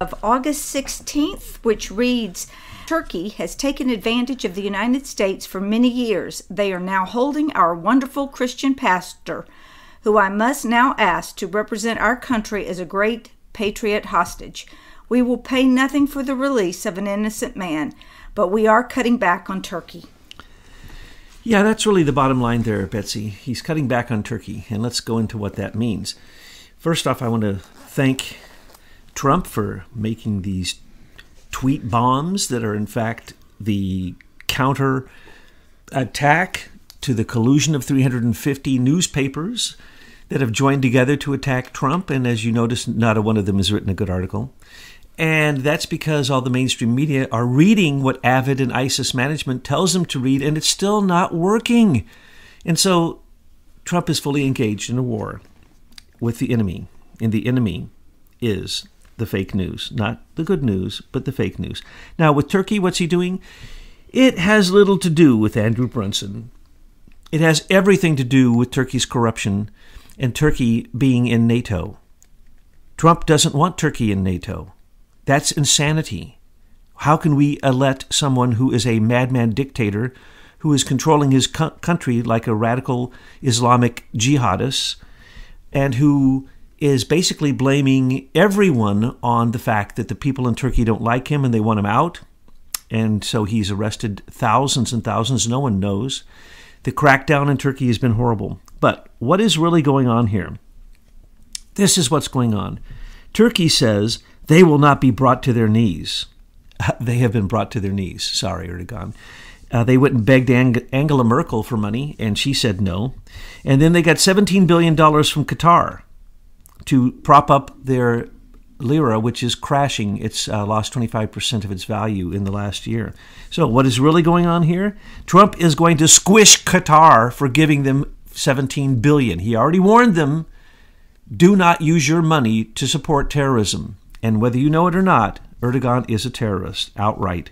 of August 16th, which reads, Turkey has taken advantage of the United States for many years. They are now holding our wonderful Christian pastor, who I must now ask to represent our country as a great patriot hostage. We will pay nothing for the release of an innocent man, but we are cutting back on Turkey. Yeah, that's really the bottom line there, Betsy. He's cutting back on Turkey, and let's go into what that means. First off, I want to thank Trump for making these tweet bombs that are in fact the counter attack to the collusion of 350 newspapers that have joined together to attack Trump. And as you notice, not a one of them has written a good article. And that's because all the mainstream media are reading what Avid and ISIS management tells them to read, and it's still not working. And so Trump is fully engaged in a war with the enemy, and the enemy is the fake news. Not the good news, but the fake news. Now, with Turkey, what's he doing? It has little to do with Andrew Brunson. It has everything to do with Turkey's corruption and Turkey being in NATO. Trump doesn't want Turkey in NATO. That's insanity. How can we elect someone who is a madman dictator who is controlling his country like a radical Islamic jihadist and who is basically blaming everyone on the fact that the people in Turkey don't like him and they want him out? And so he's arrested thousands and thousands. No one knows. The crackdown in Turkey has been horrible. But what is really going on here? This is what's going on. Turkey says they will not be brought to their knees. They have been brought to their knees. Sorry, Erdogan. They went and begged Angela Merkel for money, and she said no. And then they got $17 billion from Qatar to prop up their lira, which is crashing. It's lost 25% of its value in the last year. So what is really going on here? Trump is going to squish Qatar for giving them $17 billion. He already warned them, do not use your money to support terrorism. And whether you know it or not, Erdogan is a terrorist outright.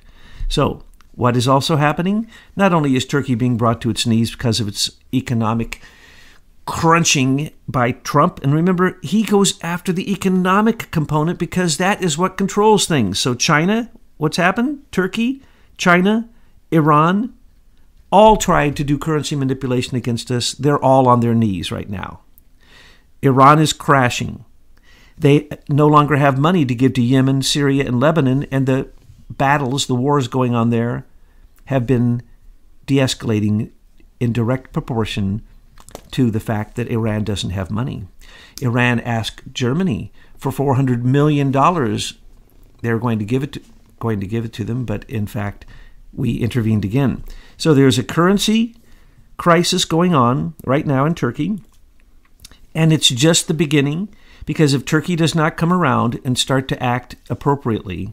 So what is also happening? Not only is Turkey being brought to its knees because of its economic crunching by Trump, and remember, he goes after the economic component because that is what controls things. So China, what's happened? Turkey, China, Iran, all tried to do currency manipulation against us. They're all on their knees right now. Iran is crashing. They no longer have money to give to Yemen, Syria, and Lebanon, and the battles, the wars going on there, have been de-escalating in direct proportion to the fact that Iran doesn't have money. Iran asked Germany for $400 million. They're going to give it to them, but in fact, we intervened again. So there's a currency crisis going on right now in Turkey, and it's just the beginning, because if Turkey does not come around and start to act appropriately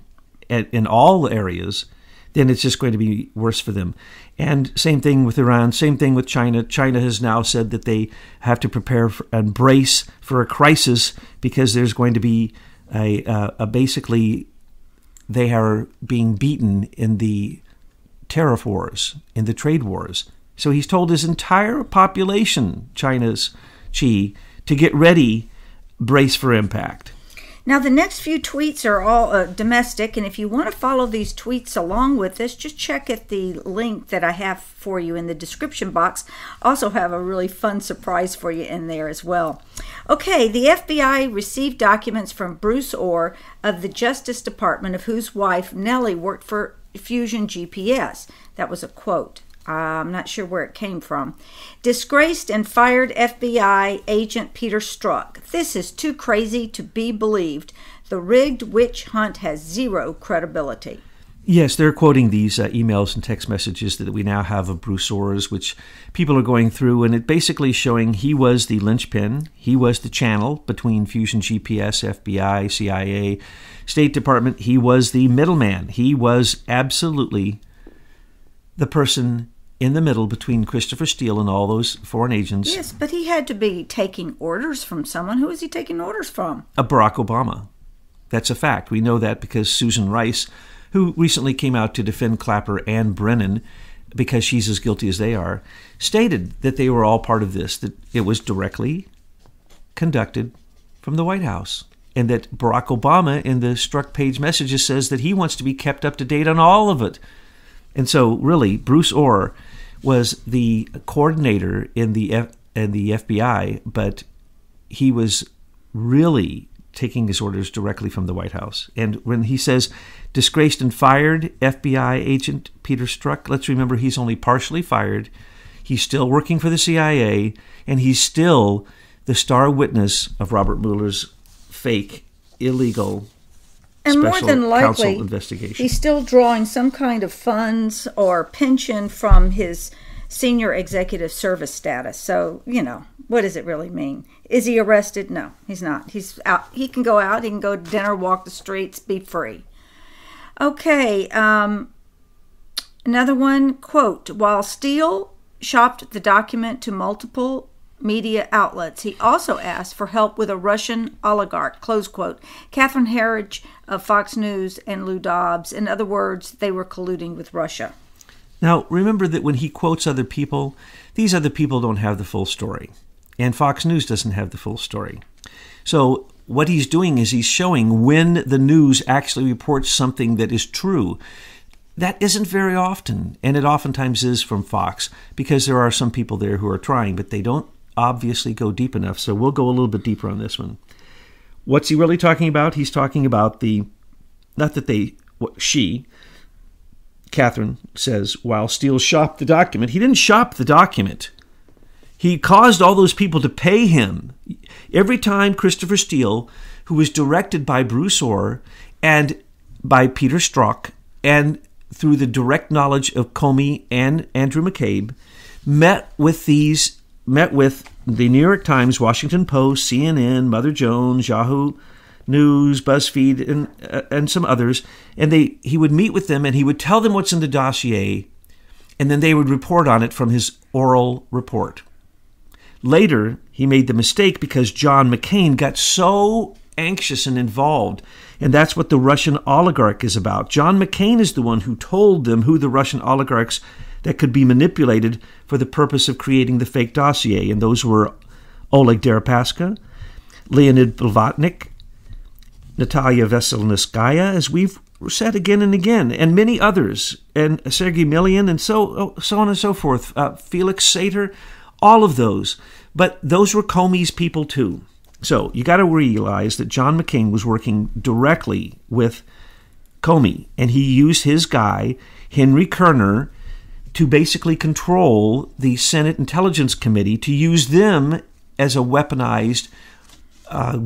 in all areas, then it's just going to be worse for them. And same thing with Iran, same thing with China. China has now said that they have to prepare and brace for a crisis because there's going to be basically they are being beaten in the tariff wars, in the trade wars. So he's told his entire population, China's Xi, to get ready, brace for impact. Now, the next few tweets are all domestic, and if you want to follow these tweets along with us, just check at the link that I have for you in the description box. Also have a really fun surprise for you in there as well. Okay, the FBI received documents from Bruce Orr of the Justice Department, of whose wife, Nellie, worked for Fusion GPS. That was a quote. I'm not sure where it came from. Disgraced and fired FBI agent Peter Strzok. This is too crazy to be believed. The rigged witch hunt has zero credibility. Yes, they're quoting these emails and text messages that we now have of Bruce Orr's, which people are going through, and it basically showing he was the linchpin. He was the channel between Fusion GPS, FBI, CIA, State Department. He was the middleman. He was absolutely the person in the middle between Christopher Steele and all those foreign agents. Yes, but he had to be taking orders from someone. Who was he taking orders from? Barack Obama. That's a fact. We know that because Susan Rice, who recently came out to defend Clapper and Brennan because she's as guilty as they are, stated that they were all part of this, that it was directly conducted from the White House. and that Barack Obama in the Strzok Page messages says that he wants to be kept up to date on all of it. And so really, Bruce Ohr was the coordinator in the FBI, but he was really taking his orders directly from the White House. And when he says disgraced and fired FBI agent Peter Strzok, let's remember he's only partially fired. He's still working for the CIA, and he's still the star witness of Robert Mueller's fake, illegal, and more special than likely, counsel investigation. He's still drawing some kind of funds or pension from his senior executive service status. So, what does it really mean? Is he arrested? No, he's not. He's out. He can go out. He can go to dinner, walk the streets, be free. Okay, another one, quote, while Steele shopped the document to multiple media outlets, he also asked for help with a Russian oligarch, close quote. Catherine Herridge of Fox News and Lou Dobbs. In other words, they were colluding with Russia. Now, remember that when he quotes other people, these other people don't have the full story. And Fox News doesn't have the full story. So what he's doing is he's showing when the news actually reports something that is true. That isn't very often, and it oftentimes is from Fox, because there are some people there who are trying, but they don't obviously go deep enough. So we'll go a little bit deeper on this one. What's he really talking about? He's talking about Catherine says, while Steele shopped the document, he didn't shop the document. He caused all those people to pay him. Every time Christopher Steele, who was directed by Bruce Ohr and by Peter Strzok, and through the direct knowledge of Comey and Andrew McCabe, met with the New York Times, Washington Post, CNN, Mother Jones, Yahoo News, BuzzFeed, and some others, and he would meet with them and he would tell them what's in the dossier, and then they would report on it from his oral report. Later, he made the mistake because John McCain got so anxious and involved, and that's what the Russian oligarch is about. John McCain is the one who told them who the Russian oligarchs that could be manipulated for the purpose of creating the fake dossier, and those were Oleg Deripaska, Leonid Blavatnik, Natalia Veselnitskaya, as we've said again and again, and many others, and Sergei Milian, and so on and so forth, Felix Sater, all of those. But those were Comey's people too. So you got to realize that John McCain was working directly with Comey, and he used his guy, Henry Kerner, to basically control the Senate Intelligence Committee, to use them as a weaponized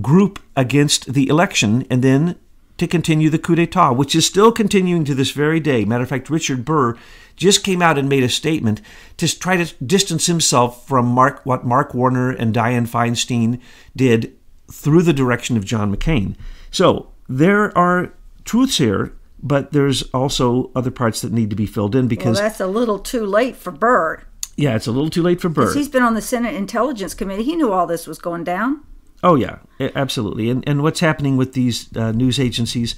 group against the election, and then to continue the coup d'etat, which is still continuing to this very day. Matter of fact, Richard Burr just came out and made a statement to try to distance himself from what Mark Warner and Dianne Feinstein did through the direction of John McCain. So there are truths here, but there's also other parts that need to be filled in because... Well, that's a little too late for Burr. Yeah, it's a little too late for Burr. Because he's been on the Senate Intelligence Committee. He knew all this was going down. Oh, yeah, absolutely. And what's happening with these news agencies,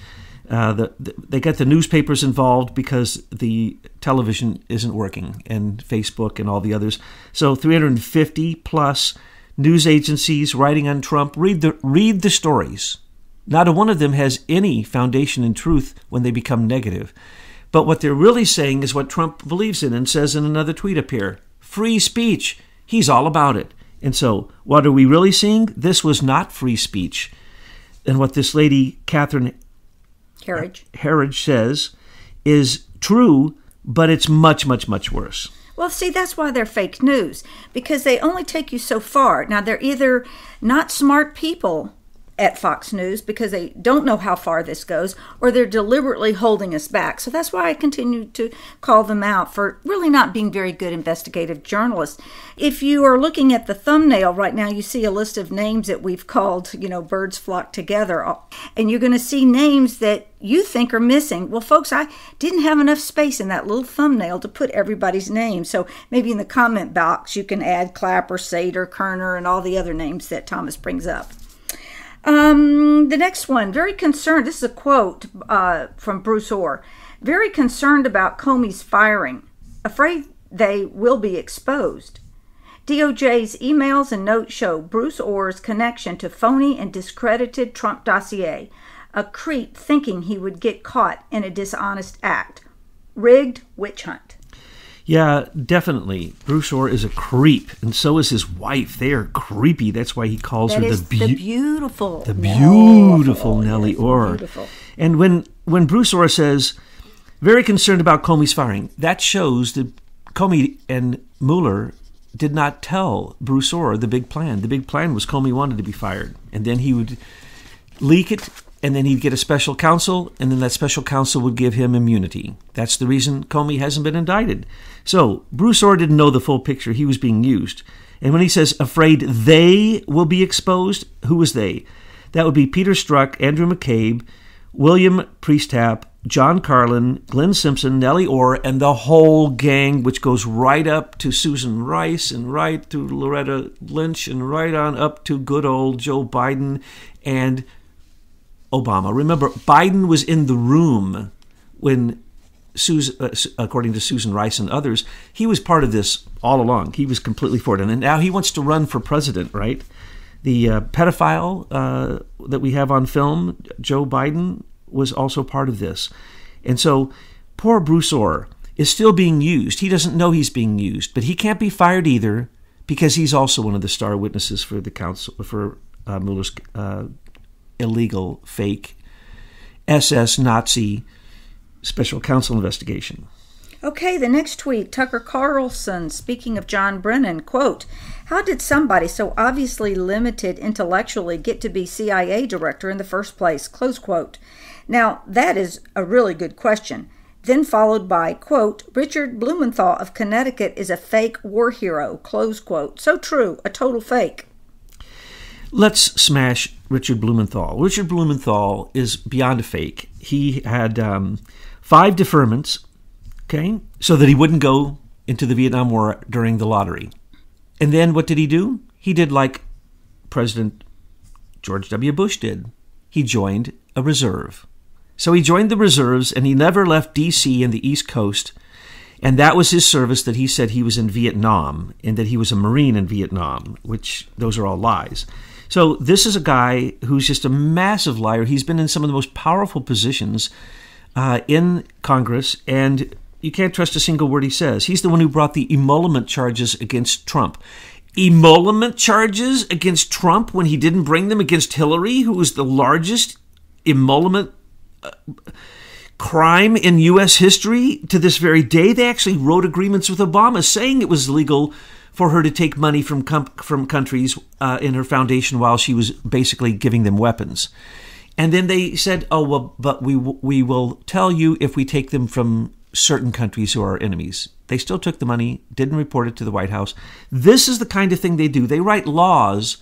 they get the newspapers involved because the television isn't working, and Facebook and all the others. So 350 plus news agencies writing on Trump. Read the stories. Not a one of them has any foundation in truth when they become negative. But what they're really saying is what Trump believes in and says in another tweet up here. Free speech. He's all about it. And so, what are we really seeing? This was not free speech. And what this lady, Catherine Herridge says is true, but it's much, much, much worse. Well, see, that's why they're fake news, because they only take you so far. Now, they're either not smart people at Fox News because they don't know how far this goes, or they're deliberately holding us back. So that's why I continue to call them out for really not being very good investigative journalists. If you are looking at the thumbnail right now, you see a list of names that we've called, birds flock together. And you're going to see names that you think are missing. Well, folks, I didn't have enough space in that little thumbnail to put everybody's name. So maybe in the comment box, you can add Clapper, Sater, Kerner, and all the other names that Thomas brings up. The next one, very concerned. This is a quote from Bruce Ohr. Very concerned about Comey's firing, afraid they will be exposed. DOJ's emails and notes show Bruce Ohr's connection to phony and discredited Trump dossier, a creep thinking he would get caught in a dishonest act. Rigged witch hunt. Yeah, definitely. Bruce Ohr is a creep, and so is his wife. They are creepy. That's why he calls her the beautiful Nellie Ohr. Beautiful. And when Bruce Ohr says, very concerned about Comey's firing, that shows that Comey and Mueller did not tell Bruce Ohr the big plan. The big plan was Comey wanted to be fired, and then he would leak it, and then he'd get a special counsel, and then that special counsel would give him immunity. That's the reason Comey hasn't been indicted. So Bruce Ohr didn't know the full picture. He was being used. And when he says, afraid they will be exposed, who was they? That would be Peter Strzok, Andrew McCabe, William Priestap, John Carlin, Glenn Simpson, Nellie Ohr, and the whole gang, which goes right up to Susan Rice and right to Loretta Lynch and right on up to good old Joe Biden and Obama. Remember, Biden was in the room when, according to Susan Rice and others, he was part of this all along. He was completely for it. And now he wants to run for president, right? The pedophile that we have on film, Joe Biden, was also part of this. And so poor Bruce Ohr is still being used. He doesn't know he's being used, but he can't be fired either because he's also one of the star witnesses for the counsel for Mueller's illegal, fake, SS Nazi special counsel investigation. Okay, the next tweet, Tucker Carlson, speaking of John Brennan, quote, how did somebody so obviously limited intellectually get to be CIA director in the first place, close quote. Now, that is a really good question. Then followed by, quote, Richard Blumenthal of Connecticut is a fake war hero, close quote. So true, a total fake. Let's smash Richard Blumenthal. Richard Blumenthal is beyond a fake. He had 5 deferments, okay, so that he wouldn't go into the Vietnam War during the lottery. And then what did he do? He did like President George W. Bush did. He joined a reserve. So he joined the reserves, and he never left D.C. and the East Coast. And that was his service, that he said he was in Vietnam and that he was a Marine in Vietnam, which those are all lies. So this is a guy who's just a massive liar. He's been in some of the most powerful positions in Congress, and you can't trust a single word he says. He's the one who brought the emolument charges against Trump. Emolument charges against Trump when he didn't bring them against Hillary, who was the largest emolument crime in U.S. history to this very day. They actually wrote agreements with Obama saying it was legal for her to take money from countries in her foundation while she was basically giving them weapons. And then they said, oh, well, but we will tell you if we take them from certain countries who are our enemies. They still took the money, didn't report it to the White House. This is the kind of thing they do. They write laws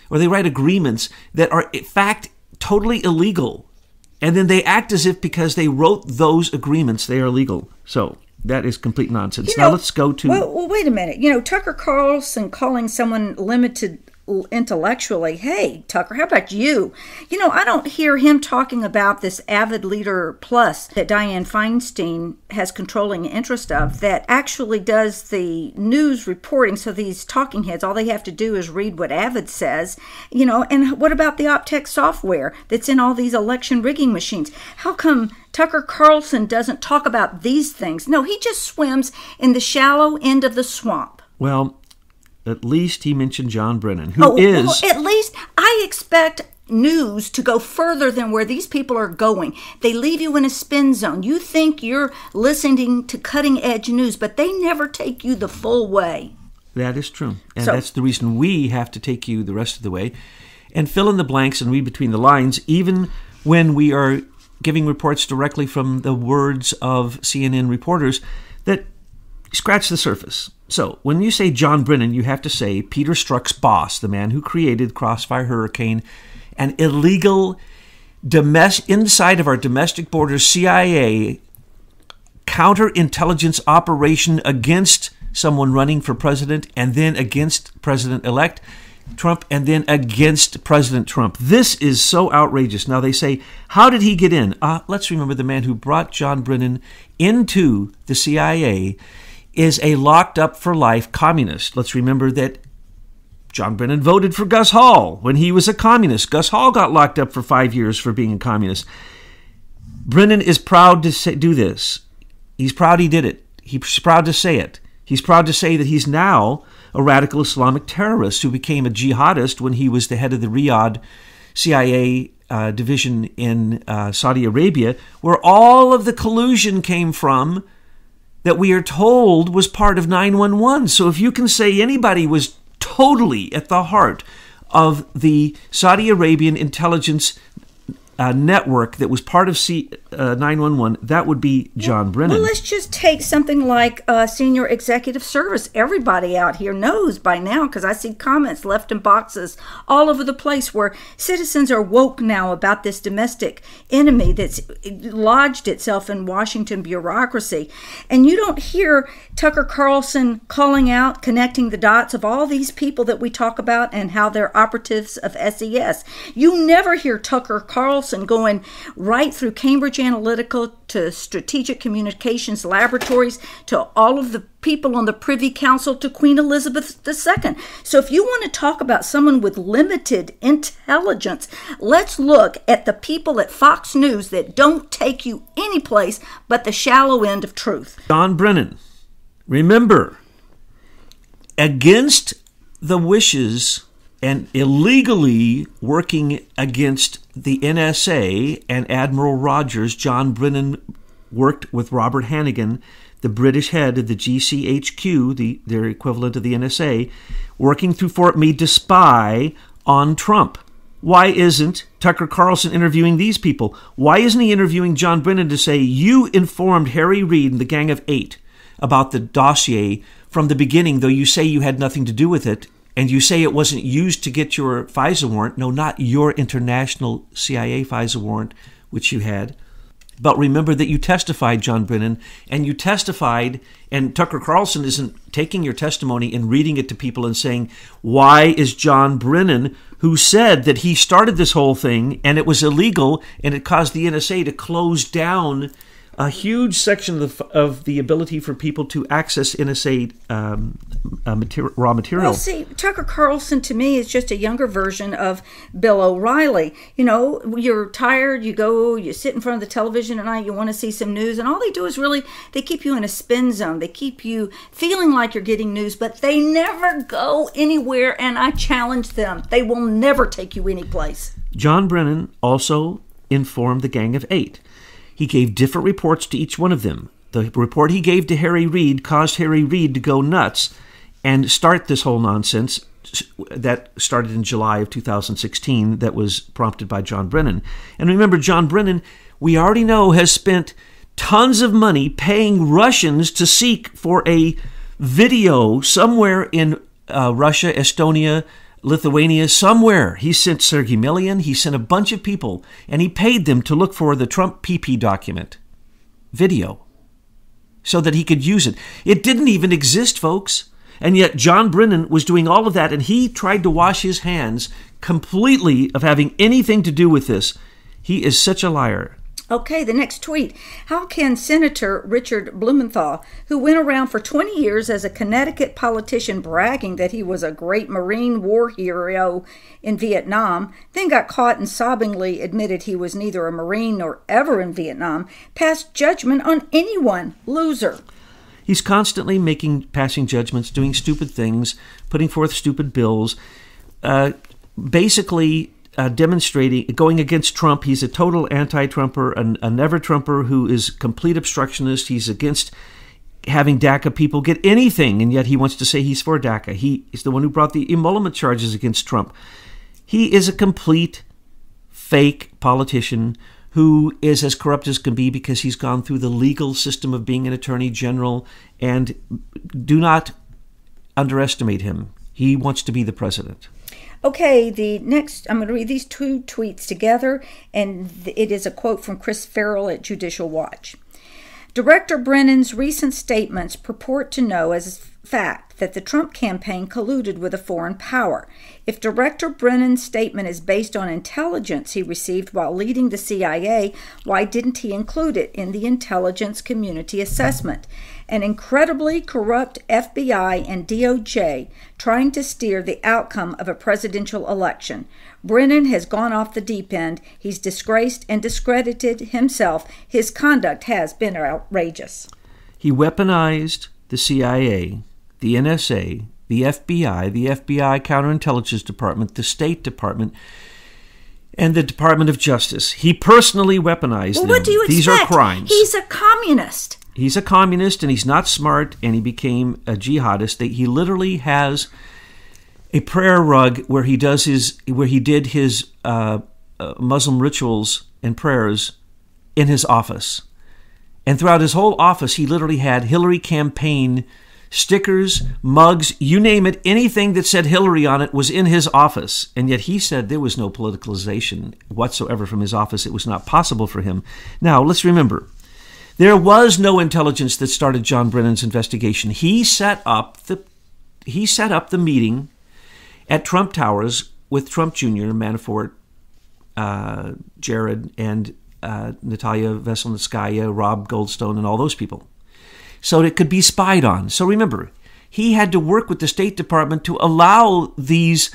or they write agreements that are, in fact, totally illegal. And then they act as if because they wrote those agreements, they are legal. So that is complete nonsense. Now let's go to... Well, wait a minute. Tucker Carlson calling someone limited intellectually. Hey, Tucker, how about you? I don't hear him talking about this Avid Leader Plus that Dianne Feinstein has controlling interest of that actually does the news reporting. So these talking heads, all they have to do is read what Avid says, and what about the Optech software that's in all these election rigging machines? How come Tucker Carlson doesn't talk about these things? No, he just swims in the shallow end of the swamp. Well, at least he mentioned John Brennan, who is... Well, at least I expect news to go further than where these people are going. They leave you in a spin zone. You think you're listening to cutting-edge news, but they never take you the full way. That is true. And that's the reason we have to take you the rest of the way and fill in the blanks and read between the lines, even when we are giving reports directly from the words of CNN reporters that scratch the surface. So when you say John Brennan, you have to say Peter Strzok's boss, the man who created Crossfire Hurricane, an illegal inside of our domestic borders CIA counterintelligence operation against someone running for president, and then against President-elect Trump, and then against President Trump. This is so outrageous. Now they say, how did he get in? Let's remember the man who brought John Brennan into the CIA is a locked-up-for-life communist. Let's remember that John Brennan voted for Gus Hall when he was a communist. Gus Hall got locked up for 5 years for being a communist. Brennan is proud to do this. He's proud he did it. He's proud to say it. He's proud to say that he's now a radical Islamic terrorist who became a jihadist when he was the head of the Riyadh CIA division in Saudi Arabia, where all of the collusion came from that we are told was part of 911. So if you can say anybody was totally at the heart of the Saudi Arabian intelligence network that was part of 911, that would be John Brennan. Well, let's just take something like Senior Executive Service. Everybody out here knows by now, because I see comments left in boxes all over the place where citizens are woke now about this domestic enemy that's lodged itself in Washington bureaucracy. And you don't hear Tucker Carlson calling out, connecting the dots of all these people that we talk about and how they're operatives of SES. You never hear Tucker Carlson going right through Cambridge Analytica to Strategic Communications Laboratories to all of the people on the Privy Council to Queen Elizabeth II. So if you want to talk about someone with limited intelligence, let's look at the people at Fox News that don't take you any place but the shallow end of truth. John Brennan, remember, against the wishes and illegally working against the NSA and Admiral Rogers, John Brennan worked with Robert Hannigan, the British head of the GCHQ, their equivalent of the NSA, working through Fort Meade to spy on Trump. Why isn't Tucker Carlson interviewing these people? Why isn't he interviewing John Brennan to say, you informed Harry Reid and the Gang of Eight about the dossier from the beginning, though you say you had nothing to do with it, and you say it wasn't used to get your FISA warrant. No, not your international CIA FISA warrant, which you had. But remember that you testified, John Brennan, and you testified, and Tucker Carlson isn't taking your testimony and reading it to people and saying, why is John Brennan, who said that he started this whole thing and it was illegal and it caused the NSA to close down a huge section of the ability for people to access NSA raw material. Well, see, Tucker Carlson to me is just a younger version of Bill O'Reilly. You know, you're tired, you sit in front of the television at night, you want to see some news, and all they do is they keep you in a spin zone. They keep you feeling like you're getting news, but they never go anywhere, and I challenge them. They will never take you anyplace. John Brennan also informed the Gang of Eight. He gave different reports to each one of them. The report he gave to Harry Reid caused Harry Reid to go nuts and start this whole nonsense that started in July of 2016 that was prompted by John Brennan. And remember, John Brennan, we already know, has spent tons of money paying Russians to seek for a video somewhere in Russia, Estonia, Lithuania, somewhere. He sent Sergei Milian, he sent a bunch of people, and he paid them to look for the Trump PP document video so that he could use it. It didn't even exist, folks. And yet John Brennan was doing all of that, and he tried to wash his hands completely of having anything to do with this. He is such a liar. Okay, the next tweet. How can Senator Richard Blumenthal, who went around for 20 years as a Connecticut politician bragging that he was a great Marine war hero in Vietnam, then got caught and sobbingly admitted he was neither a Marine nor ever in Vietnam, pass judgment on anyone? Loser. He's constantly passing judgments, doing stupid things, putting forth stupid bills, basically demonstrating, going against Trump. He's a total anti-Trumper, a never-Trumper who is complete obstructionist. He's against having DACA people get anything, and yet he wants to say he's for DACA. He is the one who brought the emolument charges against Trump. He is a complete fake politician who is as corrupt as can be because he's gone through the legal system of being an attorney general, and do not underestimate him. He wants to be the president. Okay, the next, I'm going to read these two tweets together, and it is a quote from Chris Farrell at Judicial Watch. Director Brennan's recent statements purport to know, as fact that the Trump campaign colluded with a foreign power. If Director Brennan's statement is based on intelligence he received while leading the CIA, why didn't he include it in the intelligence community assessment? An incredibly corrupt FBI and DOJ trying to steer the outcome of a presidential election. Brennan has gone off the deep end. He's disgraced and discredited himself. His conduct has been outrageous. He weaponized the CIA, the NSA, the FBI Counterintelligence Department, the State Department, and the Department of Justice. He personally weaponized them. What do you expect? These are crimes. He's a communist. He's a communist, and he's not smart, and he became a jihadist. He literally has a prayer rug where he did his Muslim rituals and prayers in his office. And throughout his whole office, he literally had Hillary campaign stickers, mugs, you name it, anything that said Hillary on it was in his office. And yet he said there was no politicalization whatsoever from his office. It was not possible for him. Now, let's remember, there was no intelligence that started John Brennan's investigation. He set up the meeting at Trump Towers with Trump Jr., Manafort, Jared, and Natalia Veselnitskaya, Rob Goldstone, and all those people, so it could be spied on. So remember, he had to work with the State Department to allow these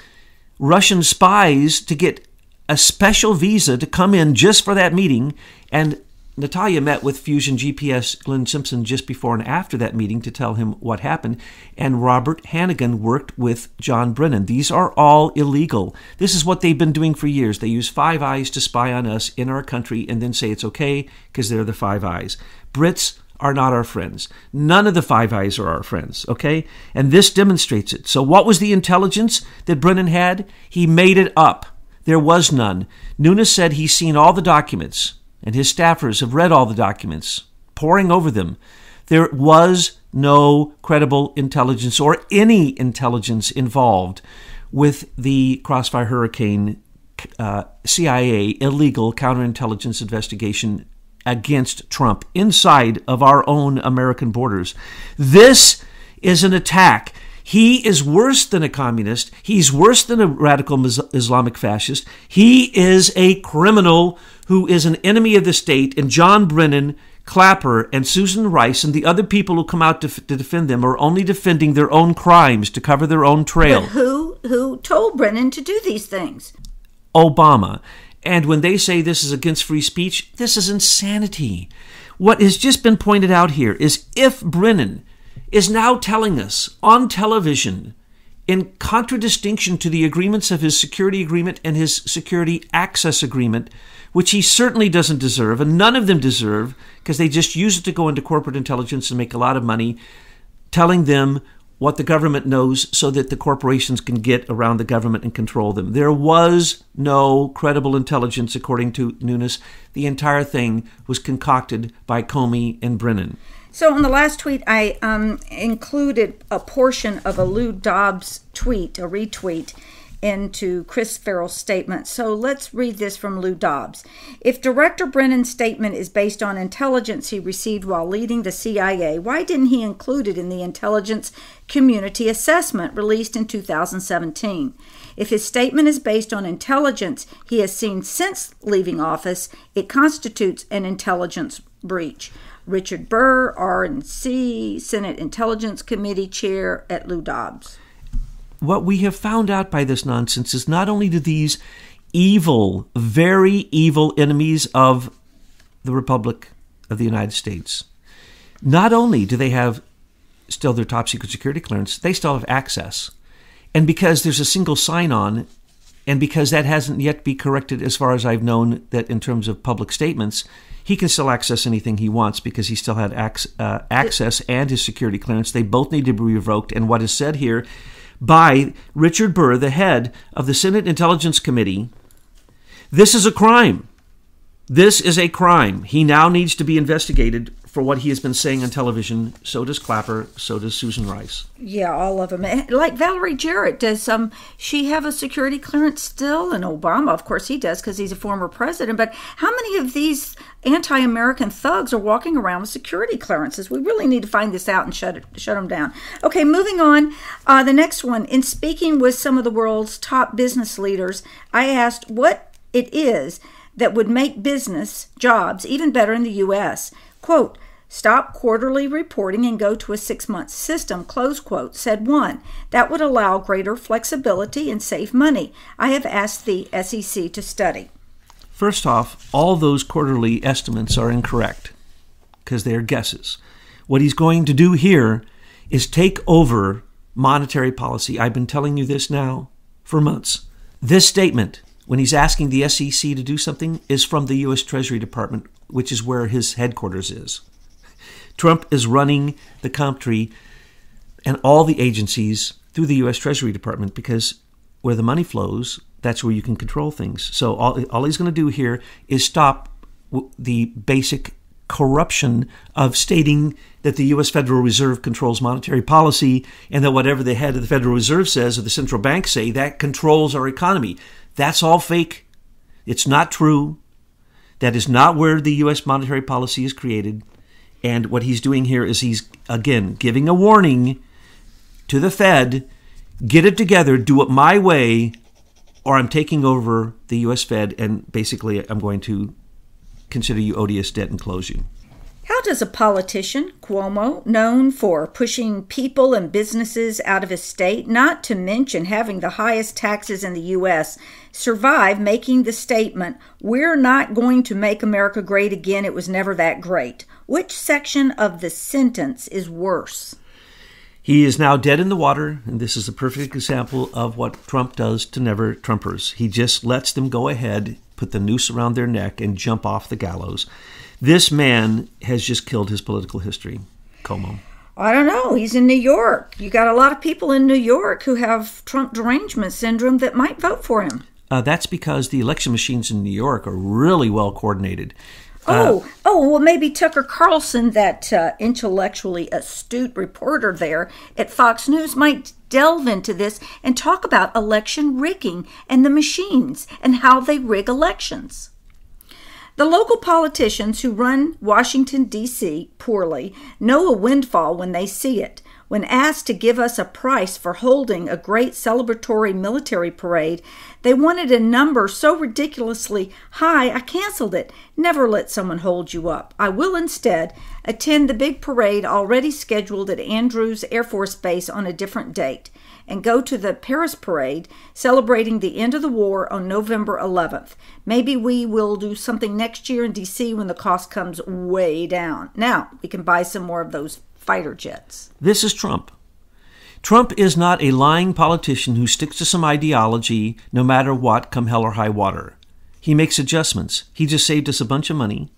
Russian spies to get a special visa to come in just for that meeting. And Natalia met with Fusion GPS Glenn Simpson just before and after that meeting to tell him what happened. And Robert Hannigan worked with John Brennan. These are all illegal. This is what they've been doing for years. They use Five Eyes to spy on us in our country and then say it's okay because they're the Five Eyes. Brits are not our friends. None of the Five Eyes are our friends, okay? And this demonstrates it. So what was the intelligence that Brennan had? He made it up. There was none. Nunes said he's seen all the documents, and his staffers have read all the documents, poring over them. There was no credible intelligence or any intelligence involved with the Crossfire Hurricane CIA illegal counterintelligence investigation against Trump inside of our own American borders. This is an attack. He is worse than a communist. He's worse than a radical Islamic fascist. He is a criminal who is an enemy of the state. And John Brennan, Clapper, and Susan Rice, and the other people who come out to defend them are only defending their own crimes to cover their own trail. But who told Brennan to do these things? Obama. And when they say this is against free speech, this is insanity. What has just been pointed out here is if Brennan is now telling us on television, in contradistinction to the agreements of his security agreement and his security access agreement, which he certainly doesn't deserve, and none of them deserve, because they just use it to go into corporate intelligence and make a lot of money, telling them what the government knows so that the corporations can get around the government and control them. There was no credible intelligence, according to Nunes. The entire thing was concocted by Comey and Brennan. So in the last tweet, I included a portion of a Lou Dobbs tweet, a retweet, into Chris Farrell's statement. So let's read this from Lou Dobbs. If Director Brennan's statement is based on intelligence he received while leading the CIA, why didn't he include it in the intelligence community assessment released in 2017? If his statement is based on intelligence he has seen since leaving office, it constitutes an intelligence breach. Richard Burr, RNC, Senate Intelligence Committee Chair at Lou Dobbs. What we have found out by this nonsense is not only do these evil, very evil enemies of the Republic of the United States, not only do they have still their top secret security clearance, they still have access. And because there's a single sign-on, and because that hasn't yet been corrected as far as I've known, that in terms of public statements, he can still access anything he wants because he still had access and his security clearance. They both need to be revoked. And what is said here by Richard Burr, the head of the Senate Intelligence Committee, this is a crime. This is a crime. He now needs to be investigated for what he has been saying on television. So does Clapper. So does Susan Rice. Yeah, all of them. Like Valerie Jarrett, does she have a security clearance still? And Obama, of course, he does because he's a former president. But how many of these anti-American thugs are walking around with security clearances? We really need to find this out and shut them down. Okay, moving on. The next one. In speaking with some of the world's top business leaders, I asked what it is that would make business jobs even better in the U.S. Quote, stop quarterly reporting and go to a 6-month system, close quote, said one. That would allow greater flexibility and save money. I have asked the SEC to study. First off, all those quarterly estimates are incorrect because they are guesses. What he's going to do here is take over monetary policy. I've been telling you this now for months. This statement, when he's asking the SEC to do something, is from the U.S. Treasury Department, which is where his headquarters is. Trump is running the country and all the agencies through the U.S. Treasury Department because where the money flows, that's where you can control things. So all he's going to do here is stop the basic corruption of stating that the U.S. Federal Reserve controls monetary policy and that whatever the head of the Federal Reserve says or the central bank say, that controls our economy. That's all fake. It's not true. That is not where the U.S. monetary policy is created. And what he's doing here is he's, again, giving a warning to the Fed, get it together, do it my way, or I'm taking over the U.S. Fed and basically I'm going to consider you odious debt and close you. How does a politician, Cuomo, known for pushing people and businesses out of his state, not to mention having the highest taxes in the U.S., survive making the statement, "We're not going to make America great again, it was never that great"? Which section of the sentence is worse? He is now dead in the water, and this is a perfect example of what Trump does to never-Trumpers. He just lets them go ahead, put the noose around their neck, and jump off the gallows. This man has just killed his political history, Cuomo. I don't know. He's in New York. You got a lot of people in New York who have Trump derangement syndrome that might vote for him. That's because the election machines in New York are really well coordinated. Well, maybe Tucker Carlson, that intellectually astute reporter there at Fox News, might delve into this and talk about election rigging and the machines and how they rig elections. The local politicians who run Washington, D.C. poorly know a windfall when they see it. When asked to give us a price for holding a great celebratory military parade, they wanted a number so ridiculously high I canceled it. Never let someone hold you up. I will instead attend the big parade already scheduled at Andrews Air Force Base on a different date and go to the Paris parade celebrating the end of the war on November 11th. Maybe we will do something next year in D.C. when the cost comes way down. Now we can buy some more of those fighter jets. This is Trump. Trump is not a lying politician who sticks to some ideology no matter what, come hell or high water. He makes adjustments. He just saved us a bunch of money,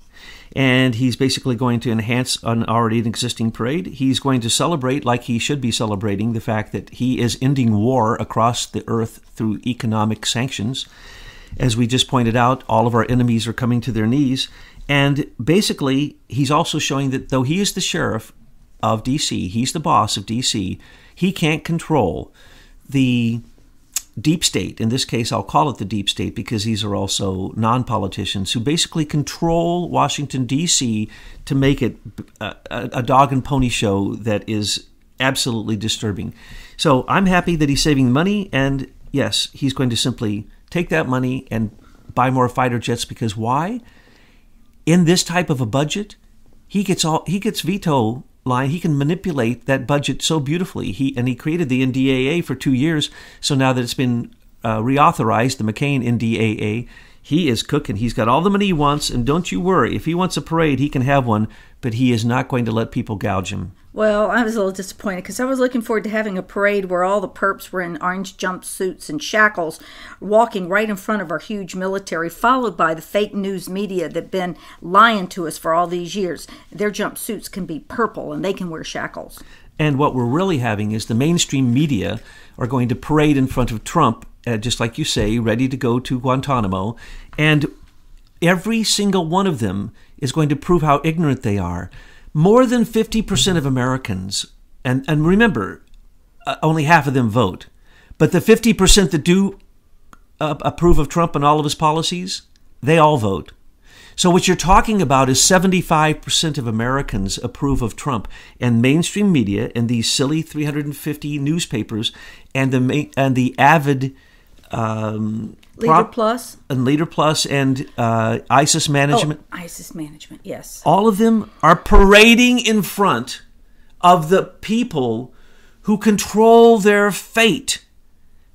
and he's basically going to enhance an already existing parade. He's going to celebrate, like he should be celebrating, the fact that he is ending war across the earth through economic sanctions. As we just pointed out, all of our enemies are coming to their knees. And basically, he's also showing that though he is the sheriff of D.C., he's the boss of D.C., he can't control the deep state. In this case, I'll call it the deep state because these are also non-politicians who basically control Washington, D.C. to make it a dog and pony show that is absolutely disturbing. So I'm happy that he's saving money, and yes, he's going to simply take that money and buy more fighter jets because why? In this type of a budget, he gets veto line. He can manipulate that budget so beautifully. He created the NDAA for 2 years. So now that it's been reauthorized, the McCain NDAA, he is cooking. He's got all the money he wants. And don't you worry, if he wants a parade, he can have one. But he is not going to let people gouge him. Well, I was a little disappointed because I was looking forward to having a parade where all the perps were in orange jumpsuits and shackles walking right in front of our huge military, followed by the fake news media that have been lying to us for all these years. Their jumpsuits can be purple and they can wear shackles. And what we're really having is the mainstream media are going to parade in front of Trump, just like you say, ready to go to Guantanamo. And every single one of them is going to prove how ignorant they are. more than 50% of Americans, and remember, only half of them vote, but the 50% that do approve of Trump and all of his policies, they all vote. So what you're talking about is 75% of Americans approve of Trump, and mainstream media and these silly 350 newspapers and the avid Leader Plus and ISIS Management. Oh, ISIS Management, yes. All of them are parading in front of the people who control their fate.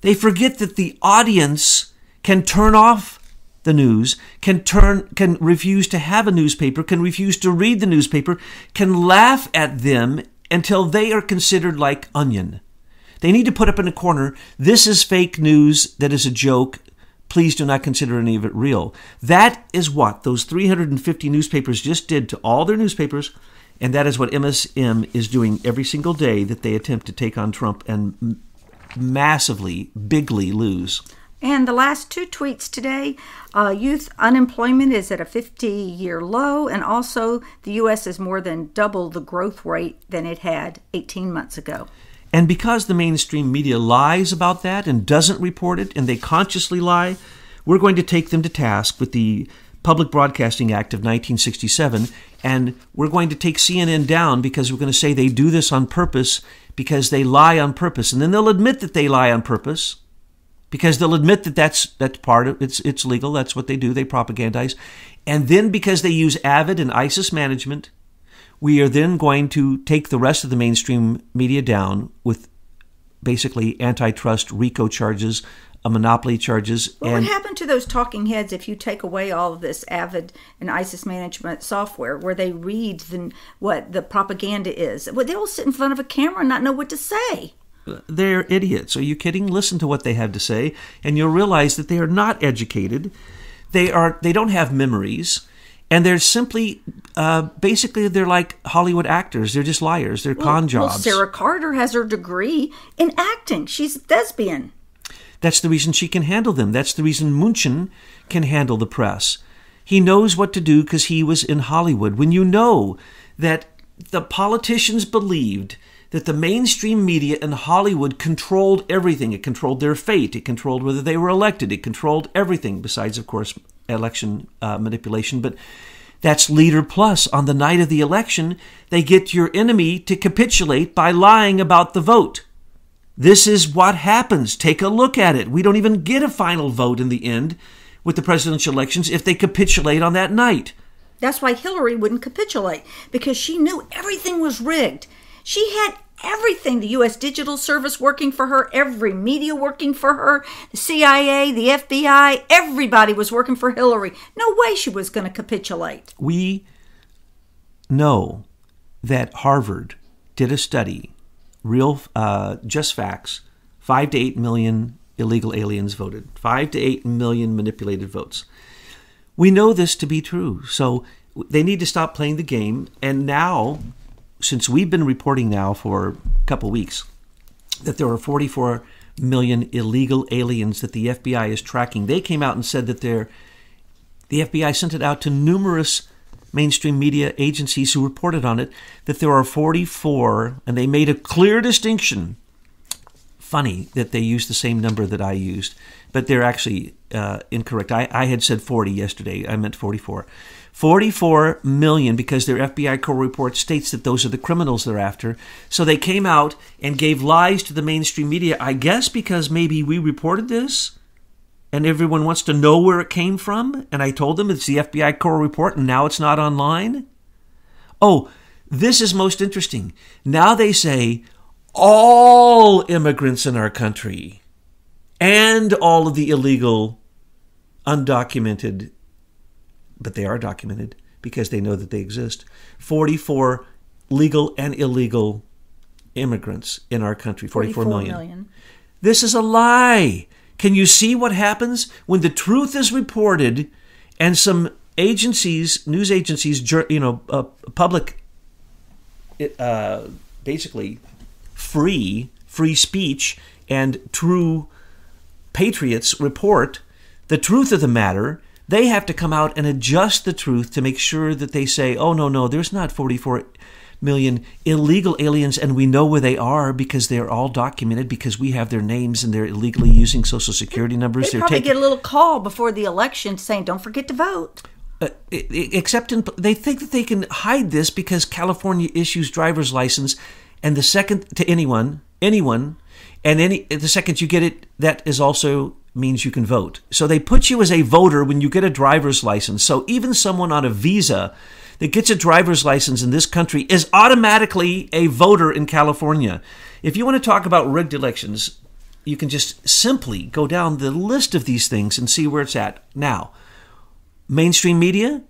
They forget that the audience can turn off the news, can refuse to have a newspaper, can refuse to read the newspaper, can laugh at them until they are considered like onion. They need to put up in a corner, this is fake news, that is a joke, please do not consider any of it real. That is what those 350 newspapers just did to all their newspapers, and that is what MSM is doing every single day that they attempt to take on Trump and massively, bigly lose. And the last two tweets today, youth unemployment is at a 50-year low, and also the U.S. is more than double the growth rate than it had 18 months ago. And because the mainstream media lies about that and doesn't report it, and they consciously lie, we're going to take them to task with the Public Broadcasting Act of 1967, and we're going to take CNN down because we're going to say they do this on purpose because they lie on purpose. And then they'll admit that they lie on purpose, because they'll admit that that's part of it's legal. That's what they do. They propagandize. And then because they use Avid and ISIS Management, we are then going to take the rest of the mainstream media down with basically antitrust RICO charges, monopoly charges. Well, what happened to those talking heads if you take away all of this Avid and ISIS Management software where they read what the propaganda is? Well, they all sit in front of a camera and not know what to say. They're idiots. Are you kidding? Listen to what they have to say, and you'll realize that they are not educated. They don't have memories, and they're simply, basically, they're like Hollywood actors. They're just liars. They're con jobs. Well, Sarah Carter has her degree in acting. She's a thespian. That's the reason she can handle them. That's the reason Munchen can handle the press. He knows what to do because he was in Hollywood. When you know that the politicians believed that the mainstream media in Hollywood controlled everything. It controlled their fate. It controlled whether they were elected. It controlled everything besides, of course, election manipulation. But that's Leader Plus. On the night of the election, they get your enemy to capitulate by lying about the vote. This is what happens. Take a look at it. We don't even get a final vote in the end with the presidential elections if they capitulate on that night. That's why Hillary wouldn't capitulate, because she knew everything was rigged. She had everything, the U.S. Digital Service working for her, every media working for her, the CIA, the FBI, everybody was working for Hillary. No way she was going to capitulate. We know that Harvard did a study, real, just facts, 5 to 8 million illegal aliens voted, 5 to 8 million manipulated votes. We know this to be true, so they need to stop playing the game, and now, since we've been reporting now for a couple weeks that there are 44 million illegal aliens that the FBI is tracking, they came out and said that the FBI sent it out to numerous mainstream media agencies who reported on it, that there are 44, and they made a clear distinction. Funny that they used the same number that I used, but they're actually incorrect. I had said 40 yesterday. I meant 44. 44 million, because their FBI core report states that those are the criminals they're after. So they came out and gave lies to the mainstream media, I guess because maybe we reported this and everyone wants to know where it came from. And I told them it's the FBI core report and now it's not online. Oh, this is most interesting. Now they say all immigrants in our country and all of the illegal, undocumented, but they are documented because they know that they exist, 44 legal and illegal immigrants in our country, 44 million. This is a lie. Can you see what happens when the truth is reported and some agencies, news agencies, public, basically free speech and true patriots report the truth of the matter? They have to come out and adjust the truth to make sure that they say, oh, no, there's not 44 million illegal aliens, and we know where they are because they're all documented, because we have their names and they're illegally using Social Security numbers. They probably get a little call before the election saying, don't forget to vote. They think that they can hide this because California issues driver's license, and the second to anyone, and the second you get it, that is also means you can vote. So they put you as a voter when you get a driver's license. So even someone on a visa that gets a driver's license in this country is automatically a voter in California. If you want to talk about rigged elections, you can just simply go down the list of these things and see where it's at. Now, mainstream media,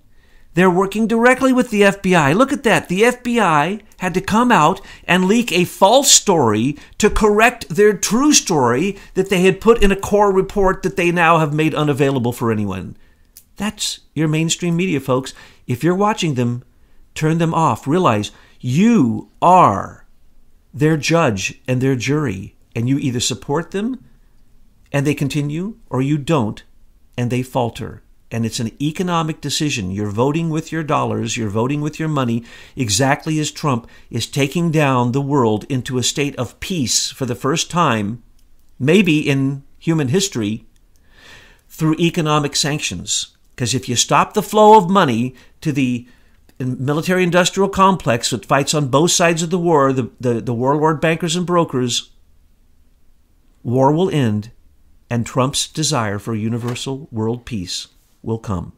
they're working directly with the FBI. Look at that. The FBI had to come out and leak a false story to correct their true story that they had put in a core report that they now have made unavailable for anyone. That's your mainstream media, folks. If you're watching them, turn them off. Realize you are their judge and their jury, and you either support them and they continue, or you don't and they falter. And it's an economic decision. You're voting with your dollars, you're voting with your money, exactly as Trump is taking down the world into a state of peace for the first time, maybe in human history, through economic sanctions. Because if you stop the flow of money to the military-industrial complex that fights on both sides of the war, the warlord bankers and brokers, war will end, and Trump's desire for universal world peace will come.